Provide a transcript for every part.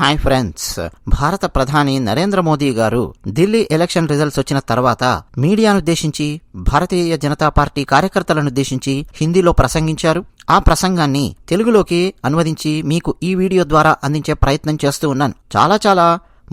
Hi friends, భారత ప్రధాని నరేంద్ర మోదీ గారు ఢిల్లీ ఎలక్షన్ రిజల్ట్స్ వచ్చిన తర్వాత మీడియానుద్దేశించి భారతీయ జనతా పార్టీ కార్యకర్తలనుద్దేశించి హిందీలో ప్రసంగించారు. ఆ ప్రసంగాన్ని తెలుగులోకి అనువదించి మీకు ఈ వీడియో ద్వారా అందించే ప్రయత్నం చేస్తూ ఉన్నాను. చాలా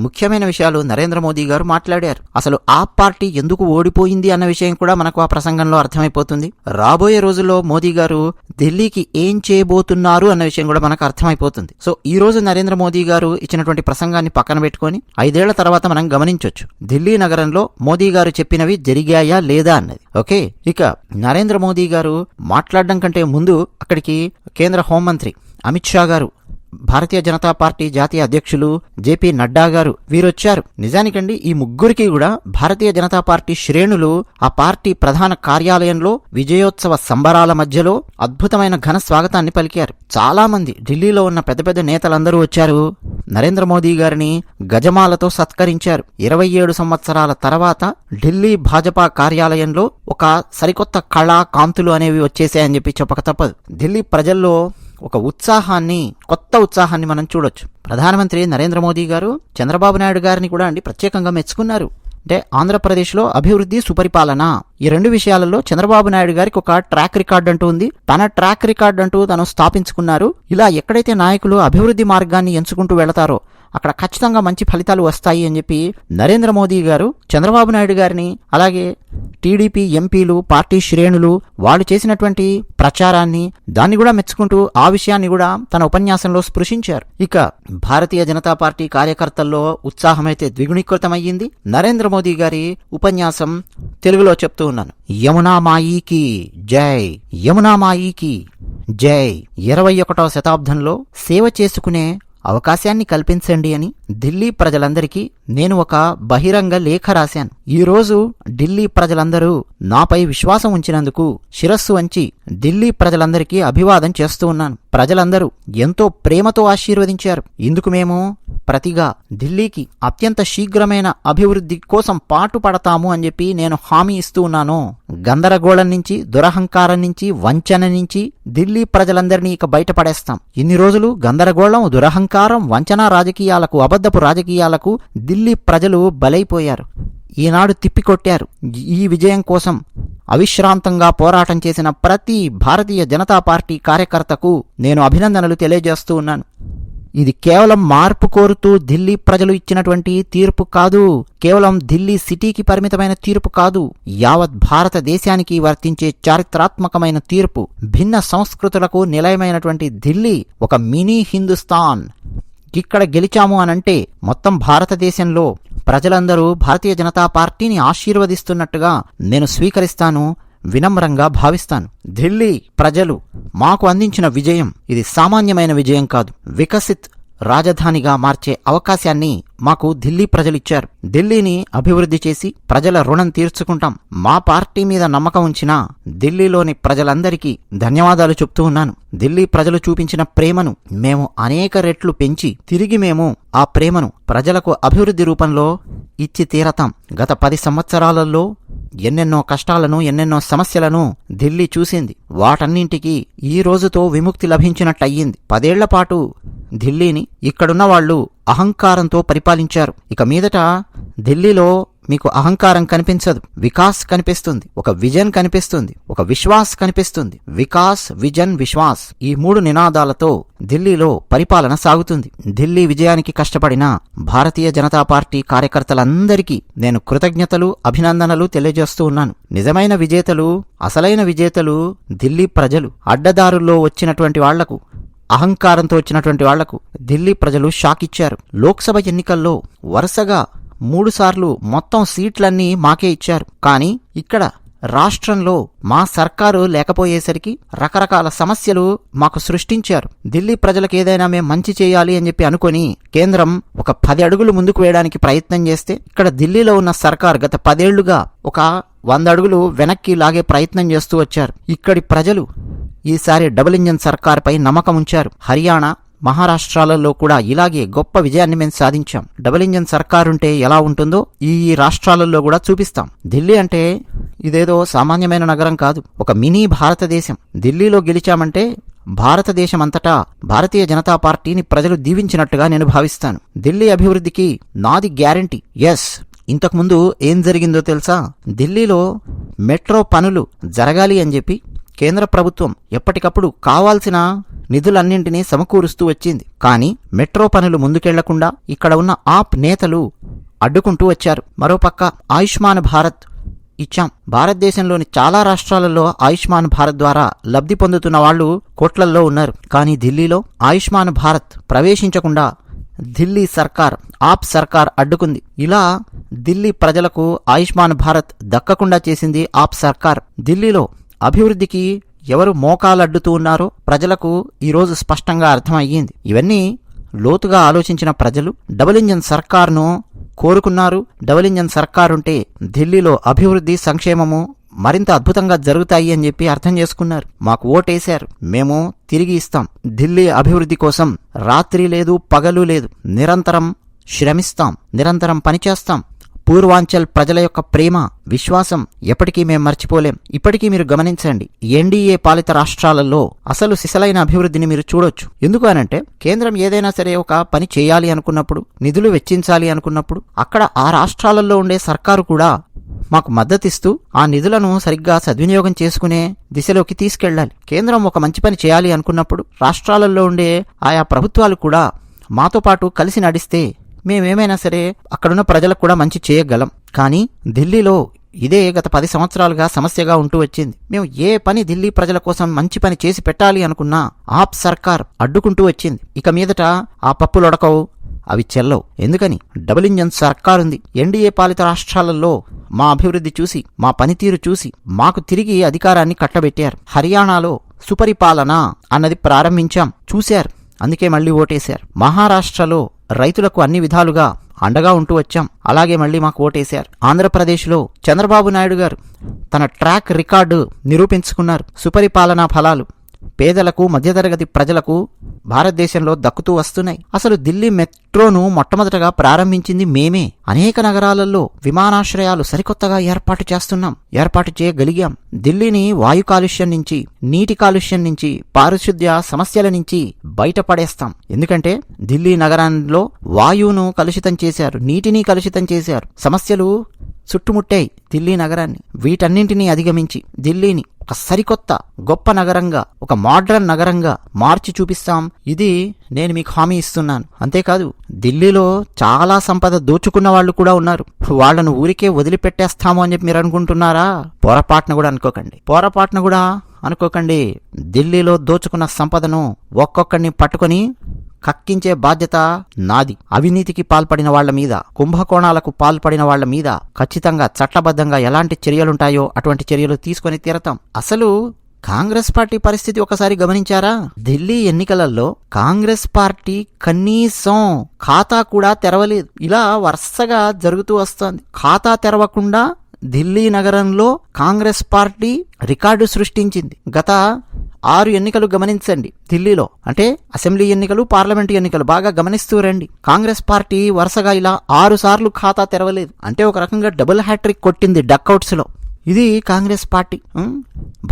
ముఖ్యమైన విషయాలు నరేంద్ర మోదీ గారు మాట్లాడారు. అసలు ఆ పార్టీ ఎందుకు ఓడిపోయింది అన్న విషయం కూడా మనకు ఆ ప్రసంగంలో అర్థమైపోతుంది. రాబోయే రోజుల్లో మోదీ గారు ఢిల్లీకి ఏం చేయబోతున్నారు అన్న విషయం కూడా మనకు అర్థమైపోతుంది. సో ఈ రోజు నరేంద్ర మోదీ గారు ఇచ్చినటువంటి ప్రసంగాన్ని పక్కన పెట్టుకొని 5 ఏళ్ల తర్వాత మనం గమనించవచ్చు ఢిల్లీ నగరంలో మోదీ గారు చెప్పినవి జరిగాయా లేదా అన్నది. ఓకే, ఇక నరేంద్ర మోదీ గారు మాట్లాడడం కంటే ముందు అక్కడికి కేంద్ర హోంమంత్రి అమిత్ షా గారు, భారతీయ జనతా పార్టీ జాతీయ అధ్యక్షులు జేపీ నడ్డా గారు వీరొచ్చారు. నిజానికండి ఈ ముగ్గురికి కూడా భారతీయ జనతా పార్టీ శ్రేణులు ఆ పార్టీ ప్రధాన కార్యాలయంలో విజయోత్సవ సంబరాల మధ్యలో అద్భుతమైన ఘన స్వాగతాన్ని పలికారు. చాలా మంది ఢిల్లీలో ఉన్న పెద్ద పెద్ద నేతలందరూ వచ్చారు. నరేంద్ర మోదీ గారిని గజమాలతో సత్కరించారు. 27 సంవత్సరాల తర్వాత ఢిల్లీ భాజపా కార్యాలయంలో ఒక సరికొత్త కళా కాంతులు అనేవి వచ్చేసాయని చెప్పి చెప్పక తప్పదు. ఢిల్లీ ప్రజల్లో ఒక కొత్త ఉత్సాహాన్ని మనం చూడొచ్చు. ప్రధానమంత్రి నరేంద్ర మోదీ గారు చంద్రబాబు నాయుడు గారిని కూడా ప్రత్యేకంగా మెచ్చుకున్నారు. అంటే ఆంధ్రప్రదేశ్లో అభివృద్ధి, సుపరిపాలన ఈ 2 విషయాలలో చంద్రబాబు నాయుడు గారికి ఒక ట్రాక్ రికార్డ్ అంటూ ఉంది. తన ట్రాక్ రికార్డ్ అంటూ తను స్థాపించుకున్నారు. ఇలా ఎక్కడైతే నాయకులు అభివృద్ధి మార్గాన్ని ఎంచుకుంటూ వెళతారో అక్కడ ఖచ్చితంగా మంచి ఫలితాలు వస్తాయి అని చెప్పి నరేంద్ర మోదీ గారు చంద్రబాబు నాయుడు గారిని, అలాగే టీడీపీ ఎంపీలు, పార్టీ శ్రేణులు వాళ్ళు చేసినటువంటి ప్రచారాన్ని దాన్ని కూడా మెచ్చుకుంటూ ఆ విషయాన్ని కూడా తన ఉపన్యాసంలో స్పృశించారు. ఇక భారతీయ జనతా పార్టీ కార్యకర్తల్లో ఉత్సాహమైతే ద్విగుణీకృతమయ్యింది. నరేంద్ర మోదీ గారి ఉపన్యాసం తెలుగులో చెప్తూ ఉన్నాను. యమునా మాయికి జై, యమునా మాయికి జై. 21వ శతాబ్దంలో సేవ చేసుకునే అవకాశాన్ని కల్పించండి అని ఢిల్లీ ప్రజలందరికీ నేను ఒక బహిరంగ లేఖ రాశాను. ఈరోజు ఢిల్లీ ప్రజలందరూ నాపై విశ్వాసం ఉంచినందుకు శిరస్సు వంచి ఢిల్లీ ప్రజలందరికీ అభివాదం చేస్తూ ఉన్నాను. ప్రజలందరూ ఎంతో ప్రేమతో ఆశీర్వదించారు. ఇందుకు మేము ప్రతిగా ఢిల్లీకి అత్యంత శీఘ్రమైన అభివృద్ధి కోసం పాటుపడతాము అని చెప్పి నేను హామీ ఇస్తూ ఉన్నాను. గందరగోళం నుంచి, దురహంకారం నుంచి, వంచన నుంచి ఢిల్లీ ప్రజలందరినీ ఇక బయటపడేస్తాం. ఇన్ని రోజులు గందరగోళం, దురహంకారం, వంచన రాజకీయాలకు, అబద్ధపు రాజకీయాలకు ఢిల్లీ ప్రజలు బలైపోయారు. ఈనాడు తిప్పికొట్టారు. ఈ విజయం కోసం అవిశ్రాంతంగా పోరాటం చేసిన ప్రతి భారతీయ జనతా పార్టీ కార్యకర్తకు నేను అభినందనలు తెలియజేస్తూ ఉన్నాను. ఇది కేవలం మార్పు కోరుతూ ఢిల్లీ ప్రజలు ఇచ్చినటువంటి తీర్పు కాదు, కేవలం ఢిల్లీ సిటీకి పరిమితమైన తీర్పు కాదు, యావత్ భారతదేశానికి వర్తించే చారిత్రాత్మకమైన తీర్పు. భిన్న సంస్కృతులకు నిలయమైనటువంటి ఢిల్లీ ఒక మినీ హిందుస్థాన్. ఇక్కడ గెలిచాము అనంటే మొత్తం భారతదేశంలో ప్రజలందరూ భారతీయ జనతా పార్టీని ఆశీర్వదిస్తున్నట్టుగా నేను స్వీకరిస్తాను, వినమ్రంగా భావిస్తాను. ఢిల్లీ ప్రజలు మాకు అందించిన విజయం ఇది సామాన్యమైన విజయం కాదు. వికసిత్ రాజధానిగా మార్చే అవకాశాన్ని మాకు ఢిల్లీ ప్రజలిచ్చారు. ఢిల్లీని అభివృద్ధి చేసి ప్రజల రుణం తీర్చుకుంటాం. మా పార్టీ మీద నమ్మకం ఉంచిన ఢిల్లీలోని ప్రజలందరికీ ధన్యవాదాలు చెప్తూ ఉన్నాను. ఢిల్లీ ప్రజలు చూపించిన ప్రేమను మేము అనేక రెట్లు పెంచి తిరిగి మేము ఆ ప్రేమను ప్రజలకు అభివృద్ధి రూపంలో ఇచ్చి తీరతాం. గత 10 సంవత్సరాలలో ఎన్నెన్నో కష్టాలను, ఎన్నెన్నో సమస్యలను ఢిల్లీ చూసింది. వాటన్నింటికి ఈ రోజుతో విముక్తి లభించినట్టయింది. 10 ఏళ్ల పాటు ఢిల్లీని ఇక్కడున్న వాళ్ళు అహంకారంతో పరిపాలించారు. ఇక మీదట ఢిల్లీలో మీకు అహంకారం కనిపించదు, వికాస్ కనిపిస్తుంది, ఒక విజన్ కనిపిస్తుంది, ఒక విశ్వాస్ కనిపిస్తుంది. వికాస్, విజన్, విశ్వాస్ ఈ 3 నినాదాలతో ఢిల్లీలో పరిపాలన సాగుతుంది. ఢిల్లీ విజయానికి కష్టపడిన భారతీయ జనతా పార్టీ కార్యకర్తలందరికీ నేను కృతజ్ఞతలు, అభినందనలు తెలియజేస్తూ ఉన్నాను. నిజమైన విజేతలు, అసలైన విజేతలు ఢిల్లీ ప్రజలు. అడ్డదారుల్లో వచ్చినటువంటి వాళ్లకు, అహంకారంతో వచ్చినటువంటి వాళ్లకు ఢిల్లీ ప్రజలు షాక్ ఇచ్చారు. లోక్సభ ఎన్నికల్లో వరుసగా 3 సార్లు మొత్తం సీట్లన్నీ మాకే ఇచ్చారు. కానీ ఇక్కడ రాష్ట్రంలో మా సర్కారు లేకపోయేసరికి రకరకాల సమస్యలు మాకు సృష్టించారు. ఢిల్లీ ప్రజలకు ఏదైనా మేము మంచి చేయాలి అని చెప్పి అనుకుని కేంద్రం ఒక 10 అడుగులు ముందుకు వేయడానికి ప్రయత్నం చేస్తే ఇక్కడ ఢిల్లీలో ఉన్న సర్కార్ గత 10 ఏళ్లుగా ఒక 100 అడుగులు వెనక్కి లాగే ప్రయత్నం చేస్తూ వచ్చారు. ఇక్కడి ప్రజలు ఈసారి డబుల్ ఇంజన్ సర్కార్పై నమ్మకం ఉంచారు. హర్యానా, మహారాష్ట్రాలలో కూడా ఇలాగే గొప్ప విజయాన్ని మేము సాధించాం. డబుల్ ఇంజన్ సర్కారుంటే ఎలా ఉంటుందో ఈ రాష్ట్రాలలో కూడా చూపిస్తాం. ఢిల్లీ అంటే ఇదేదో సామాన్యమైన నగరం కాదు, ఒక మినీ భారతదేశం. ఢిల్లీలో గెలిచామంటే భారతదేశమంతటా భారతీయ జనతా పార్టీని ప్రజలు దీవించినట్టుగా నేను భావిస్తాను. ఢిల్లీ అభివృద్ధికి నాది గ్యారంటీ. ఎస్, ఇంతకుముందు ఏం జరిగిందో తెలుసా? ఢిల్లీలో మెట్రో పనులు జరగాలి అని చెప్పి కేంద్ర ప్రభుత్వం ఎప్పటికప్పుడు కావాల్సిన నిధులన్నింటినీ సమకూరుస్తూ వచ్చింది. కానీ మెట్రో పనులు ముందుకెళ్లకుండా ఇక్కడ ఉన్న ఆప్ నేతలు అడ్డుకుంటూ వచ్చారు. మరోపక్క ఆయుష్మాన్ భారత్ ఇచ్చాం. భారతదేశంలోని చాలా రాష్ట్రాలలో ఆయుష్మాన్ భారత్ ద్వారా లబ్ధి పొందుతున్న వాళ్ళు కోట్లల్లో ఉన్నారు. కానీ ఢిల్లీలో ఆయుష్మాన్ భారత్ ప్రవేశించకుండా ఢిల్లీ సర్కార్, ఆప్ సర్కార్ అడ్డుకుంది. ఇలా ఢిల్లీ ప్రజలకు ఆయుష్మాన్ భారత్ దక్కకుండా చేసింది ఆప్ సర్కార్. ఢిల్లీలో అభివృద్ధికి ఎవరు మోకాలడ్డుతూ ఉన్నారో ప్రజలకు ఈరోజు స్పష్టంగా అర్థమయ్యింది. ఇవన్నీ లోతుగా ఆలోచించిన ప్రజలు డబుల్ ఇంజన్ సర్కార్ను కోరుకున్నారు. డబుల్ ఇంజన్ సర్కారుంటే ఢిల్లీలో అభివృద్ధి, సంక్షేమము మరింత అద్భుతంగా జరుగుతాయి అని చెప్పి అర్థం చేసుకున్నారు. మాకు ఓటేశారు, మేము తిరిగి ఇస్తాం. ఢిల్లీ అభివృద్ధి కోసం రాత్రి లేదు, పగలు లేదు, నిరంతరం శ్రమిస్తాం, నిరంతరం పనిచేస్తాం. పూర్వాంచల్ ప్రజల యొక్క ప్రేమ, విశ్వాసం ఎప్పటికీ మేం మర్చిపోలేం. ఇప్పటికీ మీరు గమనించండి, ఎన్డీఏ పాలిత రాష్ట్రాలలో అసలు సిసలైన అభివృద్ధిని మీరు చూడొచ్చు. ఎందుకు అనంటే కేంద్రం ఏదైనా సరే ఒక పని చేయాలి అనుకున్నప్పుడు, నిధులు వెచ్చించాలి అనుకున్నప్పుడు అక్కడ ఆ రాష్ట్రాలలో ఉండే సర్కారు కూడా మాకు మద్దతిస్తూ ఆ నిధులను సరిగ్గా సద్వినియోగం చేసుకునే దిశలోకి తీసుకెళ్లాలి. కేంద్రం ఒక మంచి పని చేయాలి అనుకున్నప్పుడు రాష్ట్రాలలో ఉండే ఆయా ప్రభుత్వాలు కూడా మాతో పాటు కలిసి నడిస్తే మేమేమైనా సరే అక్కడున్న ప్రజలకు కూడా మంచి చేయగలం. కానీ ఢిల్లీలో ఇదే గత 10 సంవత్సరాలుగా సమస్యగా ఉంటూ వచ్చింది. మేము ఏ పని ఢిల్లీ ప్రజల కోసం మంచి పని చేసి పెట్టాలి అనుకున్నా ఆప్ సర్కార్ అడ్డుకుంటూ వచ్చింది. ఇక మీదట ఆ పప్పులొడకవు, అవి చెల్లవు. ఎందుకని? డబుల్ ఇంజన్ సర్కార్ ఉంది. ఎన్డీఏ పాలిత రాష్ట్రాలలో మా అభివృద్ధి చూసి, మా పనితీరు చూసి మాకు తిరిగి అధికారాన్ని కట్టబెట్టారు. హర్యానాలో సుపరిపాలన అన్నది ప్రారంభించాం, చూశారు, అందుకే మళ్లీ ఓటేశారు. మహారాష్ట్రలో రైతులకు అన్ని విధాలుగా అండగా ఉంటూ వచ్చాం, అలాగే మళ్లీ మాకు ఓటేశారు. ఆంధ్రప్రదేశ్లో చంద్రబాబు నాయుడు గారు తన ట్రాక్ రికార్డు నిరూపించుకున్నారు. సుపరిపాలనా ఫలాలు పేదలకు, మధ్యతరగతి ప్రజలకు భారతదేశంలో దక్కుతూ వస్తున్నాయి. అసలు ఢిల్లీ మెట్రోను మొట్టమొదటగా ప్రారంభించింది మేమే. అనేక నగరాలలో విమానాశ్రయాలు సరికొత్తగా ఏర్పాటు చేయగలిగాం. ఢిల్లీని వాయు కాలుష్యం నుంచి, నీటి కాలుష్యం నుంచి, పారిశుద్ధ్య సమస్యల నుంచి బయటపడేస్తాం. ఎందుకంటే ఢిల్లీ నగరంలో వాయువును కలుషితం చేశారు, నీటిని కలుషితం చేశారు, సమస్యలు చుట్టుముట్టాయి ఢిల్లీ నగరాన్ని. వీటన్నింటినీ అధిగమించి ఢిల్లీని ఒక సరికొత్త గొప్ప నగరంగా, ఒక మోడ్రన్ నగరంగా మార్చి చూపిస్తాం. ఇది నేను మీకు హామీ ఇస్తున్నాను. అంతేకాదు ఢిల్లీలో చాలా సంపద దోచుకున్న వాళ్ళు కూడా ఉన్నారు. వాళ్లను ఊరికే వదిలిపెట్టేస్తాము అని చెప్పి మీరు అనుకుంటున్నారా? పొరపాటున కూడా అనుకోకండి. ఢిల్లీలో దోచుకున్న సంపదను ఒక్కొక్కడిని పట్టుకొని కక్కించే బాధ్యత నాది. అవినీతికి పాల్పడిన వాళ్ల మీద, కుంభకోణాలకు పాల్పడిన వాళ్ల మీద ఖచ్చితంగా చట్టబద్ధంగా ఎలాంటి చర్యలుంటాయో అటువంటి చర్యలు తీసుకొని తీరతాం. అసలు కాంగ్రెస్ పార్టీ పరిస్థితి ఒకసారి గమనించారా? ఢిల్లీ ఎన్నికలలో కాంగ్రెస్ పార్టీ కనీసం ఖాతా కూడా తెరవలేదు. ఇలా వరుసగా జరుగుతూ వస్తోంది. ఖాతా తెరవకుండా ఢిల్లీ నగరంలో కాంగ్రెస్ పార్టీ రికార్డు సృష్టించింది. గత 6 ఎన్నికలు గమనించండి ఢిల్లీలో, అంటే అసెంబ్లీ ఎన్నికలు, పార్లమెంటు ఎన్నికలు బాగా గమనిస్తూ రండి. కాంగ్రెస్ పార్టీ వరుసగా ఇలా 6 సార్లు ఖాతా తెరవలేదు. అంటే ఒక రకంగా డబుల్ హ్యాట్రిక్ కొట్టింది డక్అవుట్స్ లో. ఇది Congress party.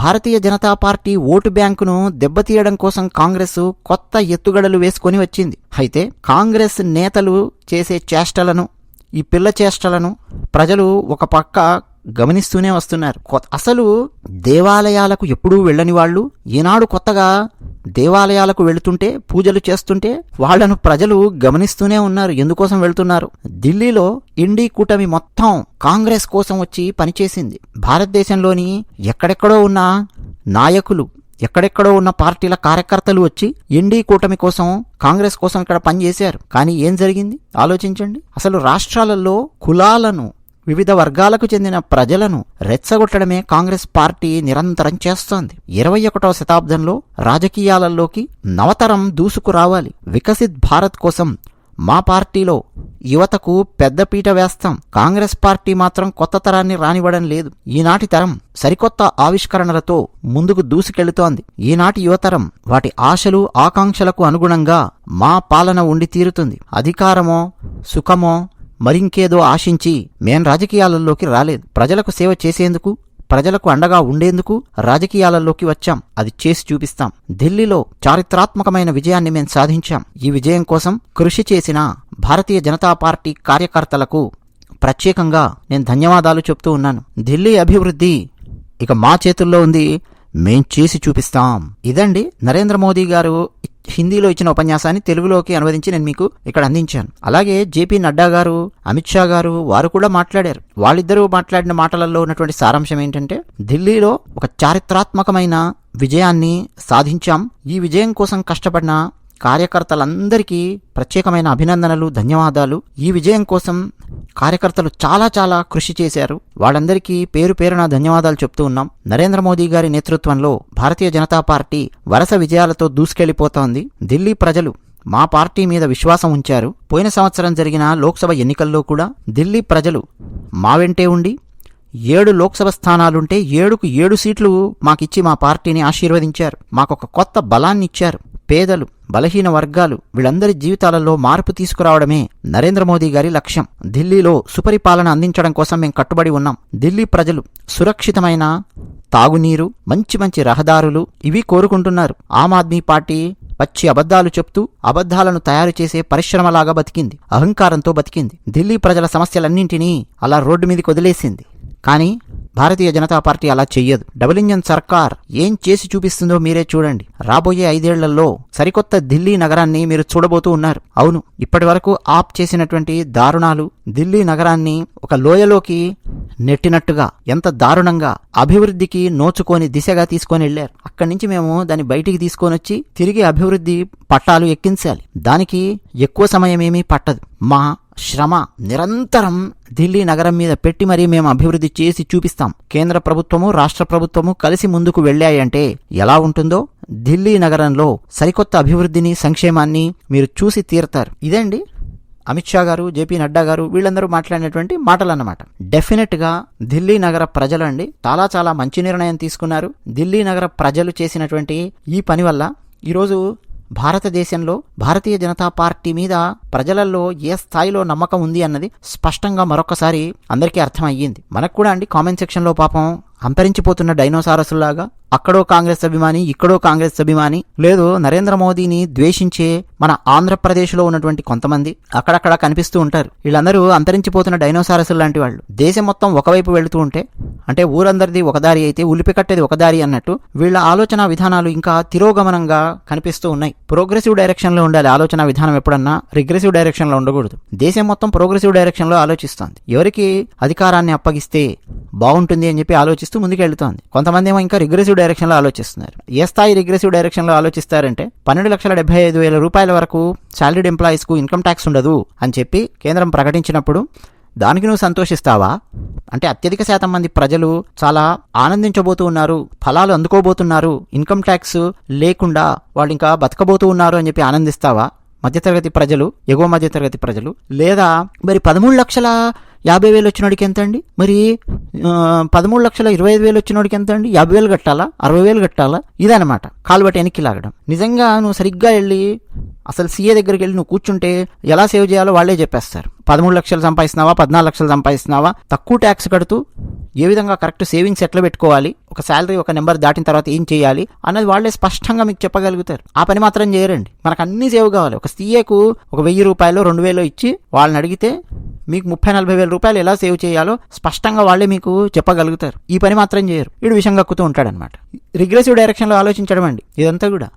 Bharatiya Janata party vote బ్యాంకును దెబ్బతీయడం కోసం కాంగ్రెస్ కొత్త ఎత్తుగడలు వేసుకొని వచ్చింది. అయితే కాంగ్రెస్ నేతలు చేసే చేష్టలను, ఈ పిల్ల చేష్టలను ప్రజలు ఒక పక్క గమనిస్తూనే వస్తున్నారు. అసలు దేవాలయాలకు ఎప్పుడూ వెళ్ళని వాళ్ళు ఈనాడు కొత్తగా దేవాలయాలకు వెళుతుంటే, పూజలు చేస్తుంటే వాళ్లను ప్రజలు గమనిస్తూనే ఉన్నారు. ఎందుకోసం వెళ్తున్నారు? ఢిల్లీలో ఇండీ కూటమి మొత్తం కాంగ్రెస్ కోసం వచ్చి పనిచేసింది. భారతదేశంలోని ఎక్కడెక్కడో ఉన్న నాయకులు, ఎక్కడెక్కడో ఉన్న పార్టీల కార్యకర్తలు వచ్చి ఎన్డీ కూటమి కోసం, కాంగ్రెస్ కోసం ఇక్కడ పనిచేశారు. కానీ ఏం జరిగింది ఆలోచించండి. అసలు రాష్ట్రాలలో కులాలను, వివిధ వర్గాలకు చెందిన ప్రజలను రెచ్చగొట్టడమే కాంగ్రెస్ పార్టీ నిరంతరం చేస్తోంది. 21వ శతాబ్దంలో రాజకీయాలలోకి నవతరం దూసుకురావాలి. వికసిత్ భారత్ కోసం మా పార్టీలో యువతకు పెద్దపీట వేస్తాం. కాంగ్రెస్ పార్టీ మాత్రం కొత్త తరాన్ని రానివ్వడం లేదు. ఈనాటి తరం సరికొత్త ఆవిష్కరణలతో ముందుకు దూసుకెళ్తోంది. ఈనాటి యువతరం వాటి ఆశలు, ఆకాంక్షలకు అనుగుణంగా మా పాలన ఉండి తీరుతుంది. అధికారమో, సుఖమో, మరింకేదో ఆశించి మేం రాజకీయాలలోకి రాలేదు. ప్రజలకు సేవ చేసేందుకు, ప్రజలకు అండగా ఉండేందుకు రాజకీయాలలోకి వచ్చాం. అది చేసి చూపిస్తాం. ఢిల్లీలో చారిత్రాత్మకమైన విజయాన్ని మేం సాధించాం. ఈ విజయం కోసం కృషి చేసిన భారతీయ జనతా పార్టీ కార్యకర్తలకు ప్రత్యేకంగా నేను ధన్యవాదాలు చెప్తూ ఉన్నాను. ఢిల్లీ అభివృద్ధి ఇక మా చేతుల్లో ఉంది. మేం చేసి చూపిస్తాం. ఇదండి నరేంద్ర మోదీ గారు హిందీలో ఇచ్చిన ఉపన్యాసాన్ని తెలుగులోకి అనువదించి నేను మీకు ఇక్కడ అందించాను. అలాగే జేపీ నడ్డా గారు, అమిత్ షా గారు వారు కూడా మాట్లాడారు. వాళ్ళిద్దరూ మాట్లాడిన మాటలలో ఉన్నటువంటి సారాంశం ఏంటంటే, ఢిల్లీలో ఒక చారిత్రాత్మకమైన విజయాన్ని సాధించాం. ఈ విజయం కోసం కష్టపడిన కార్యకర్తలందరికీ ప్రత్యేకమైన అభినందనలు, ధన్యవాదాలు. ఈ విజయం కోసం కార్యకర్తలు చాలా కృషి చేశారు. వాళ్ళందరికీ పేరు పేరున ధన్యవాదాలు చెప్తూ ఉన్నాం. నరేంద్ర మోదీ గారి నేతృత్వంలో భారతీయ జనతా పార్టీ వరుస విజయాలతో దూసుకెళ్లిపోతోంది. ఢిల్లీ ప్రజలు మా పార్టీ మీద విశ్వాసం ఉంచారు. పోయిన సంవత్సరం జరిగిన లోక్సభ ఎన్నికల్లో కూడా ఢిల్లీ ప్రజలు మా వెంటే ఉండి 7 లోక్సభ స్థానాలుంటే 7కు 7 సీట్లు మాకిచ్చి మా పార్టీని ఆశీర్వదించారు. మాకొక కొత్త బలాన్ని ఇచ్చారు. పేదలు, బలహీన వర్గాలు వీళ్ళందరి జీవితాలలో మార్పు తీసుకురావడమే నరేంద్ర మోదీ గారి లక్ష్యం. ఢిల్లీలో సుపరిపాలన అందించడం కోసం మేము కట్టుబడి ఉన్నాం. ఢిల్లీ ప్రజలు సురక్షితమైన తాగునీరు, మంచి రహదారులు ఇవి కోరుకుంటున్నారు. ఆమ్ ఆద్మీ పార్టీ పచ్చి అబద్ధాలు చెప్తూ అబద్ధాలను తయారు చేసే పరిశ్రమలాగా బతికింది. అహంకారంతో బతికింది. ఢిల్లీ ప్రజల సమస్యలన్నింటినీ అలా రోడ్డు మీదకి వదిలేసింది. కానీ భారతీయ జనతా పార్టీ అలా చెయ్యదు. డబుల్ ఇంజన్ సర్కార్ ఏం చేసి చూపిస్తుందో మీరే చూడండి. రాబోయే 5 ఏళ్లలో సరికొత్త ఢిల్లీ నగరాన్ని మీరు చూడబోతూ ఉన్నారు. అవును, ఇప్పటి వరకు ఆప్ చేసినటువంటి దారుణాలు ఢిల్లీ నగరాన్ని ఒక లోయలోకి నెట్టినట్టుగా ఎంత దారుణంగా అభివృద్ధికి నోచుకొని దిశగా తీసుకొని వెళ్లారు. అక్కడి నుంచి మేము దాన్ని బయటికి తీసుకొని వచ్చి తిరిగి అభివృద్ధి పట్టాలు ఎక్కించాలి. దానికి ఎక్కువ సమయమేమీ పట్టదు. మా శ్రమ నిరంతరం ఢిల్లీ నగరం మీద పెట్టి మరీ మేము అభివృద్ధి చేసి చూపిస్తాం. కేంద్ర ప్రభుత్వము, రాష్ట్ర ప్రభుత్వము కలిసి ముందుకు వెళ్ళాయంటే ఎలా ఉంటుందో ఢిల్లీ నగరంలో సరికొత్త అభివృద్ధిని, సంక్షేమాన్ని మీరు చూసి తీరతారు. ఇదండి అమిత్ షా గారు, జేపీ నడ్డా గారు వీళ్ళందరూ మాట్లాడినటువంటి మాటలన్నమాట. డెఫినెట్ గా ఢిల్లీ నగర ప్రజలు అండి చాలా మంచి నిర్ణయం తీసుకున్నారు. ఢిల్లీ నగర ప్రజలు చేసినటువంటి ఈ పని వల్ల ఈరోజు భారతదేశంలో భారతీయ జనతా పార్టీ మీద ప్రజలలో ఏ స్థాయిలో నమ్మకం ఉంది అన్నది స్పష్టంగా మరొకసారి అందరికీ అర్థమయ్యింది. మనకు కూడా అండి కామెంట్ సెక్షన్లో పాపం అంతరించిపోతున్న డైనోసారస్లాగా అక్కడో కాంగ్రెస్ అభిమాని, ఇక్కడో కాంగ్రెస్ అభిమాని, లేదు నరేంద్ర మోదీని ద్వేషించే మన ఆంధ్రప్రదేశ్లో ఉన్నటువంటి కొంతమంది అక్కడక్కడ కనిపిస్తూ ఉంటారు. వీళ్ళందరూ అంతరించిపోతున్న డైనోసారస్ లాంటి వాళ్ళు. దేశం మొత్తం ఒకవైపు వెళుతూ ఉంటే, అంటే ఊరందరిది ఒక దారి అయితే ఉలిపి కట్టేది ఒక దారి అన్నట్టు వీళ్ళ ఆలోచన విధానాలు ఇంకా తిరోగమనంగా కనిపిస్తూ ఉన్నాయి. ప్రోగ్రెసివ్ డైరెక్షన్ లో ఉండాలి ఆలోచన విధానం, ఎప్పుడన్నా రిగ్రెసివ్ డైరెక్షన్ లో ఉండకూడదు. దేశం మొత్తం ప్రోగ్రెసివ్ డైరెక్షన్ లో ఆలోచిస్తోంది. ఎవరికి అధికారాన్ని అప్పగిస్తే బాగుంటుంది అని చెప్పి ఆలోచిస్తూ ముందుకెళ్తోంది. కొంతమంది ఏమో ఇంకా రిగ్రెసివ్ డైరెక్షన్ లో ఆలోచిస్తున్నారు. ఏ స్థాయి రిగ్రెసివ్ డైరెక్షన్ లో ఆలోచిస్తారంటే 12,75,000 రూపాయల వరకు సాలరీడ్ ఎంప్లాయీస్ కు ఇన్కమ్ ట్యాక్స్ ఉండదు అని చెప్పి కేంద్రం ప్రకటించినప్పుడు దానికి నువ్వు సంతోషిస్తావా? అంటే అత్యధిక శాతం మంది ప్రజలు చాలా ఆనందించబోతూ ఉన్నారు, ఫలాలు అందుకోబోతున్నారు, ఇన్కమ్ ట్యాక్స్ లేకుండా వాళ్ళు ఇంకా బతకబోతూ ఉన్నారు అని చెప్పి ఆనందిస్తావా? మధ్యతరగతి ప్రజలు, ఎగువ మధ్యతరగతి ప్రజలు. లేదా మరి 13,50,000 వచ్చినోడికి ఎంత అండి? మరి 13,25,000 వచ్చినోడికి ఎంత అండి? 50,000 కట్టాలా? 60,000 కట్టాలా? ఇదనమాట కాలు బట్టి వెనక్కి లాగడం. నిజంగా నువ్వు సరిగ్గా వెళ్ళి అసలు సీఏ దగ్గరికి వెళ్ళి నువ్వు కూర్చుంటే ఎలా సేవ్ చేయాలో వాళ్ళే చెప్పేస్తారు. 13 లక్షలు సంపాదిస్తున్నావా, 14 లక్షలు సంపాదిస్తున్నావా, తక్కువ ట్యాక్స్ కడుతూ ఏ విధంగా కరెక్ట్ సేవింగ్స్ ఎట్లా పెట్టుకోవాలి, ఒక శాలరీ ఒక నెంబర్ దాటిన తర్వాత ఏం చేయాలి అన్నది వాళ్ళే స్పష్టంగా మీకు చెప్పగలుగుతారు. ఆ పని మాత్రం చేయరండి. మనకు అన్ని సేవ్ కావాలి. ఒక సీఏకు ఒక 1,000 రూపాయలు 2,000 ఇచ్చి వాళ్ళని అడిగితే మీకు 30,000-40,000 రూపాయలు ఎలా సేవ్ చేయాలో స్పష్టంగా వాళ్ళే మీకు చెప్పగలుగుతారు. ఈ పని మాత్రం చేయరు. వీడు విషం కక్కుతూ ఉంటాడనమాట. రిగ్రెసివ్ డైరెక్షన్ లో ఆలోచించడం అండి ఇదంతా కూడా.